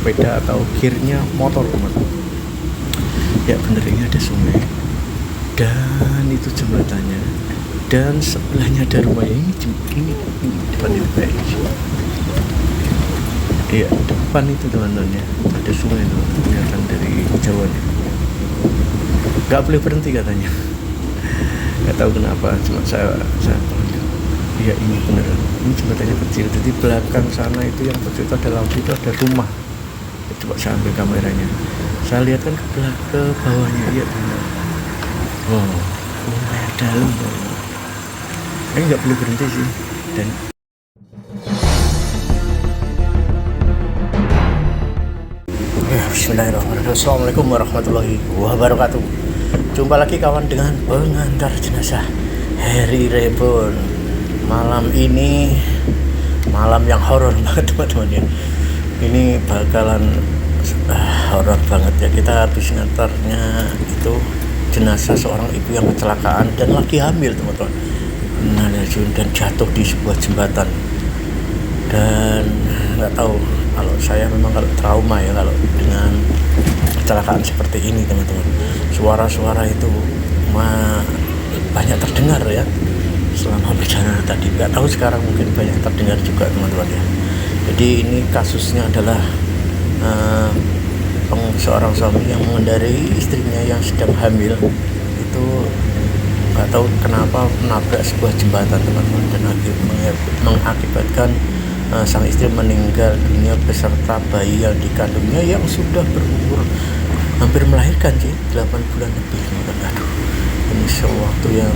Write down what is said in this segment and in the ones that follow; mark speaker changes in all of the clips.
Speaker 1: sepeda atau gearnya motor teman-teman. Ya bener, ini ada sungai dan itu jembatannya, dan sebelahnya ada rumah ini depan itu kayak iya depan itu teman-teman ya, ada sungai itu kelihatan dari jauhan. Nggak boleh berhenti katanya, nggak tahu kenapa, cuma saya panggil. Iya ini beneran, ini jembatannya kecil, jadi belakang sana itu yang kecil itu ada lampu, itu ada rumah. Coba saya ambil kameranya, saya lihat kan ke bawahnya, iya benar. Wow, lumayan dalam. Ini nggak boleh berhenti sih. Dan bismillahirrahmanirrahim. Assalamualaikum warahmatullahi wabarakatuh. Jumpa lagi kawan dengan pengantar jenazah Harry Reborn. Malam ini malam yang horor banget teman-teman ya. Ini bakalan horor banget ya. Kita habis ngantarnya itu jenazah seorang ibu yang kecelakaan dan lagi hamil teman-teman. Dan jatuh di sebuah jembatan. Dan nggak tahu, kalau saya memang kalau trauma ya kalau dengan kecelakaan seperti ini teman-teman. Suara-suara itu banyak terdengar ya selama perjalanan tadi. Nggak tahu sekarang mungkin banyak terdengar juga teman-teman ya. Jadi ini kasusnya adalah seorang suami yang mengendarai istrinya yang sedang hamil itu nggak tahu kenapa menabrak sebuah jembatan teman-teman, dan mengakibatkan sang istri meninggal dunia beserta bayi yang dikandungnya yang sudah berumur hampir melahirkan sih 8 bulan lebih. Aduh, ini sesuatu yang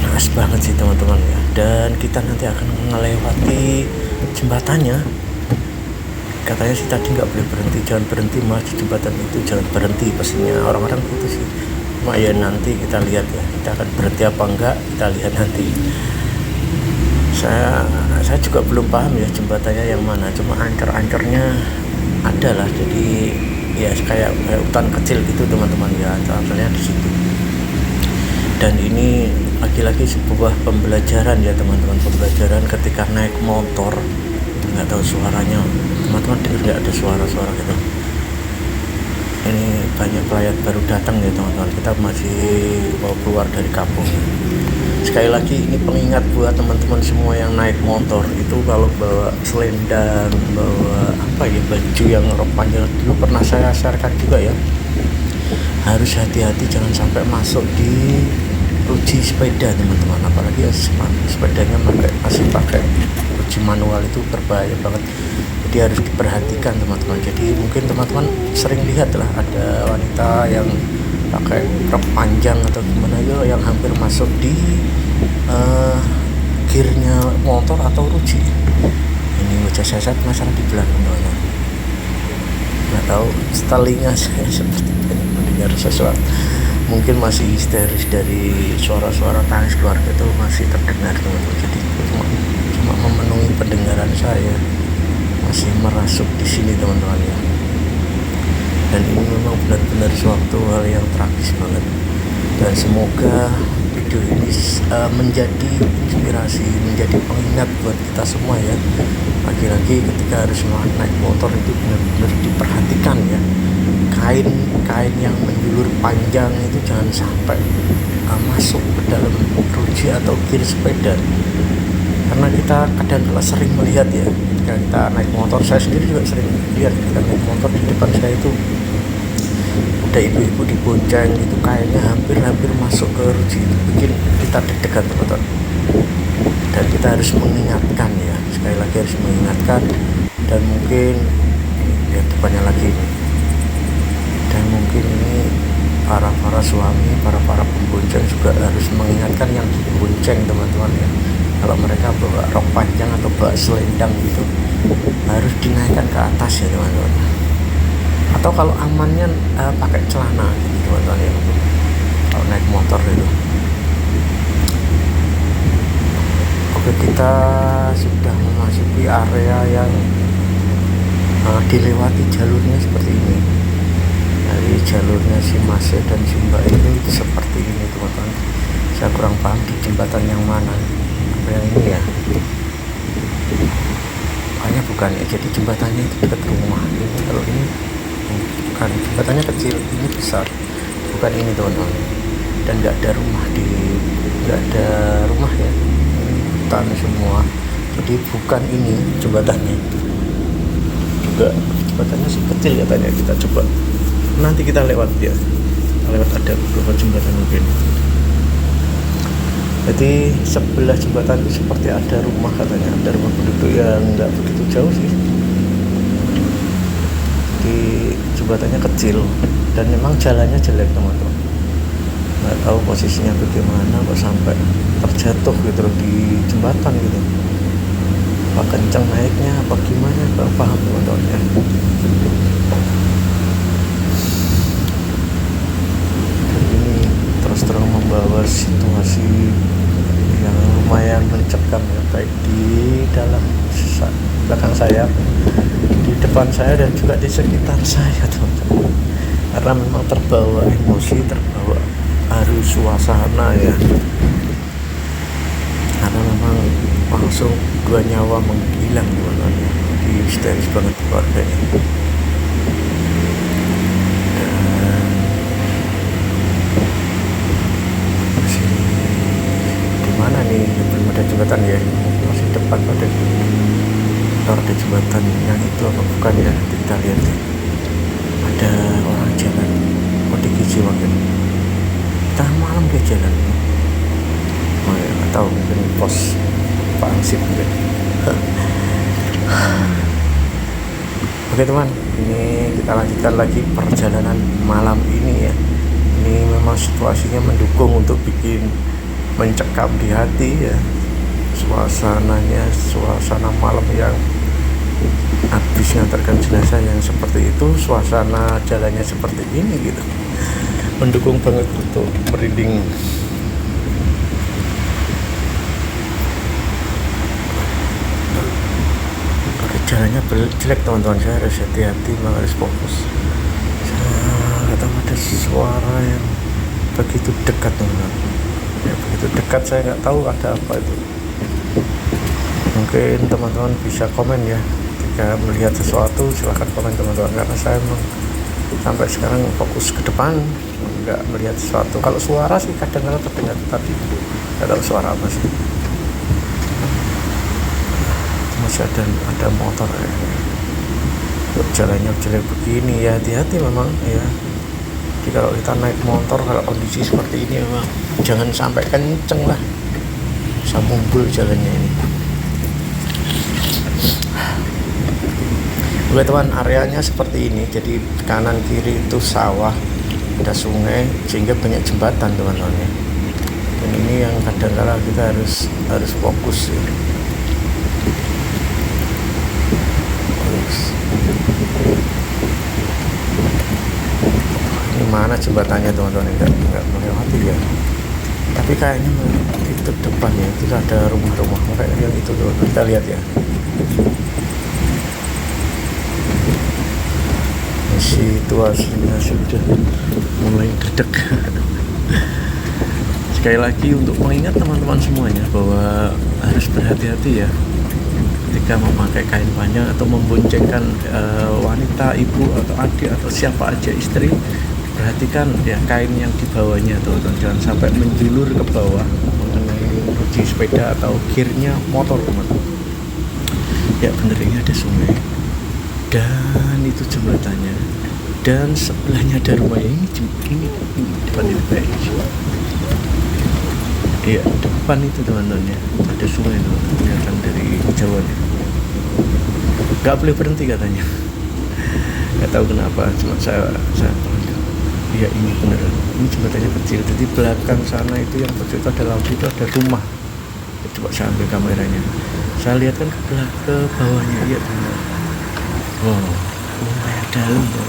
Speaker 1: naas banget sih teman-teman ya. Dan kita nanti akan melewati jembatannya. Katanya sih tadi nggak boleh berhenti, jangan berhenti mas di jembatan itu, jangan berhenti, pastinya orang-orang gitu sih. Cuma ya nanti kita lihat ya, kita akan berhenti apa enggak, kita lihat nanti. Saya juga belum paham ya jembatannya yang mana, cuma anchor-anchornya ada lah, jadi ya kayak hutan kecil gitu teman-teman ya, anchornya di situ. Dan ini lagi-lagi sebuah pembelajaran ya teman-teman, pembelajaran ketika naik motor. Nggak tahu suaranya teman-teman dengar nggak, ada suara-suara gitu. Ini banyak pelayat baru datang ya teman-teman, kita masih mau keluar dari kampung. Sekali lagi ini pengingat buat teman-teman semua yang naik motor itu, kalau bawa selendang, bawa baju yang rok panjang, dulu pernah saya sharekan juga ya, harus hati-hati jangan sampai masuk di ruji sepeda teman-teman, apalagi ya sepedanya masih pakai ruji manual, itu berbahaya banget. Jadi harus diperhatikan teman-teman. Jadi mungkin teman-teman sering lihat lah ada wanita yang pakai rok panjang atau gimana ya, yang hampir masuk di gearnya motor atau ruji. Ini wajah saya penasaran di belakang teman-teman. Nggak tahu, telinga saya seperti mendengar sesuatu. Mungkin masih histeris dari suara-suara tangis keluarga itu masih terdengar teman-teman. Jadi cuma memenuhi pendengaran saya, masih merasuk di sini teman-teman ya. Dan ini memang benar-benar suatu hal yang tragis banget. Dan semoga video ini menjadi inspirasi, menjadi pengingat buat kita semua ya. Lagi-lagi ketika harus naik motor itu benar-benar diperhatikan ya. Kain yang menjulur panjang itu jangan sampai masuk ke dalam ruji atau gear sepeda. Karena kita kadang kala sering melihat ya, ketika kita naik motor, saya sendiri juga sering lihat ketika naik motor di depan saya itu ada ibu-ibu dibonceng, itu kainnya hampir masuk ke ruji, itu bikin kita deg-degan teman-teman. Dan kita harus mengingatkan ya, sekali lagi harus mengingatkan. Dan mungkin lihat depannya lagi, dan mungkin ini para suami, para pembonceng juga harus mengingatkan yang dibonceng teman-teman ya. Kalau mereka bawa rok panjang atau bawa selendang gitu, harus dinaikkan ke atas ya teman-teman. Atau kalau amannya pakai celana gitu teman-teman ya, kalau naik motor itu. Oke, kita sudah memasuki area yang dilewati jalurnya seperti ini. Dari jalurnya si Mase dan si Mbak itu seperti ini teman-teman. Saya kurang paham di jembatan yang mana. Apa yang ini ya? Kayaknya bukan ya, jadi jembatannya itu dekat rumah. Kalau ini bukan, jembatannya kecil, ini besar, bukan ini teman-teman. Dan nggak ada rumah ya, hutan semua. Jadi bukan ini jembatannya, juga jembatannya sih kecil katanya. Kita coba nanti kita lewat ya, lewat ada beberapa jembatan mungkin. Jadi sebelah jembatan itu seperti ada rumah katanya, ada rumah penduduk yang nggak begitu jauh sih. Jadi jembatannya kecil dan memang jalannya jelek teman-teman. Nggak tahu posisinya bagaimana kok sampai terjatuh gitu loh di jembatan gitu. Apa kencang naiknya, apa gimana, nggak paham teman-teman ya. Ini terus terang membawa situasi yang lumayan mencekam ya, baik di dalam belakang saya, di depan saya, dan juga di sekitar saya teman-teman. Karena memang terbawa emosi, terbawa arus suasana ya. Karena memang langsung 2 nyawa menghilang teman-teman ya. Di histeris banget keluarganya. Mana nih, belum ada jembatan ya, masih depan ada jembatan yang itu apa bukan ya, nanti kita lihat ya. Ada orang jalan OTG mungkin tengah malam dia jalan, oh ya nggak tahu, mungkin pos Pak Ansip mungkin. Oke teman, ini kita lanjutkan lagi perjalanan malam ini ya. Ini memang situasinya mendukung untuk bikin mencekam di hati ya, suasananya, suasana malam yang habis ngantarkan jenazah yang seperti itu, suasana jalannya seperti ini gitu, mendukung banget untuk merinding. Jalannya jelek teman-teman, saya harus hati-hati, harus fokus. Saya tahu ada suara yang begitu dekat teman-teman ya, begitu dekat, saya nggak tahu ada apa itu. Mungkin teman-teman bisa komen ya, jika melihat sesuatu silahkan komen teman-teman, karena saya memang sampai sekarang fokus ke depan, nggak melihat sesuatu. Kalau suara sih kadang-kadang terdengar, tapi nggak tahu suara apa sih. Masih ada motor ya. Jalannya jelek begini ya, hati-hati memang ya. Jadi kalau kita naik motor, kalau kondisi seperti ini memang jangan sampai kenceng lah, bisa mumbul jalannya ini. Oke teman, areanya seperti ini. Jadi kanan kiri itu sawah, ada sungai, sehingga banyak jembatan teman-teman ya. Dan ini yang kadang-kadang kita harus fokus ya. Ini mana jembatannya teman-teman, enggak melewati ya. Tapi kayaknya itu depannya itu ada rumah-rumah, kayak yang itu tuh, kita lihat ya. Situasinya sudah mulai dedek. Sekali lagi untuk mengingat teman-teman semuanya bahwa harus berhati-hati ya ketika memakai kain panjang atau memboncengkan wanita, ibu atau adik atau siapa aja, istri. Perhatikan ya kain yang dibawanya teman-teman, jangan sampai menjulur ke bawah mengenai kunci sepeda atau gearnya motor teman-teman. Ya bener, ini ada sungai dan itu jembatannya, dan sebelahnya ada rumah ini depan itu kayak iya, depan itu teman-teman ya, ada sungai tuh kelihatan dari jauh ya. Nggak boleh berhenti katanya, nggak tahu kenapa, cuma saya ya ini beneran, ini jembatannya kecil. Jadi belakang sana itu yang begitu ada lampu, itu ada rumah. Coba saya ambil kameranya, saya lihat kan ke bawahnya, iya benar. Wow, lumayan dalam tuh.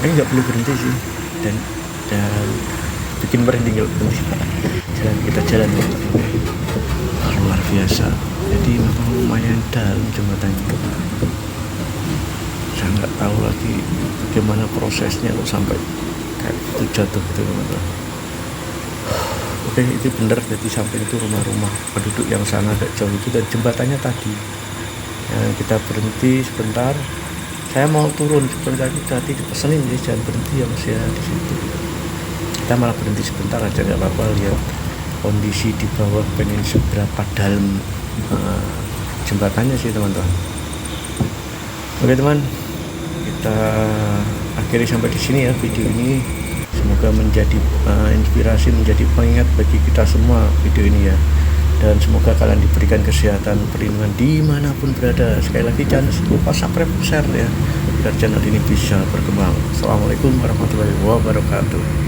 Speaker 1: Ini nggak boleh berhenti sih, dan bikin merinding kalau berhenti. Kita jalan luar biasa. Jadi memang lumayan dalam jembatannya. Saya nggak tahu lagi bagaimana prosesnya kok sampai kayak itu jatuh gitu teman-teman. Oke, itu benar. Jadi samping itu rumah-rumah penduduk yang sana agak jauh itu, dan jembatannya tadi Kita berhenti sebentar. Saya mau turun sebentar, tadi dipesenin jadi jangan berhenti ya Mas ya di situ. Kita malah berhenti sebentar aja nggak apa-apa, lihat kondisi di bawah, pengen seberapa dalam jembatannya sih teman-teman. Oke teman, kita akhiri sampai di sini ya video ini. Semoga menjadi inspirasi, menjadi pengingat bagi kita semua video ini ya. Dan semoga kalian diberikan kesehatan, perlindungan dimanapun berada. Sekali lagi jangan lupa subscribe, share ya, biar channel ini bisa berkembang. Assalamualaikum warahmatullahi wabarakatuh.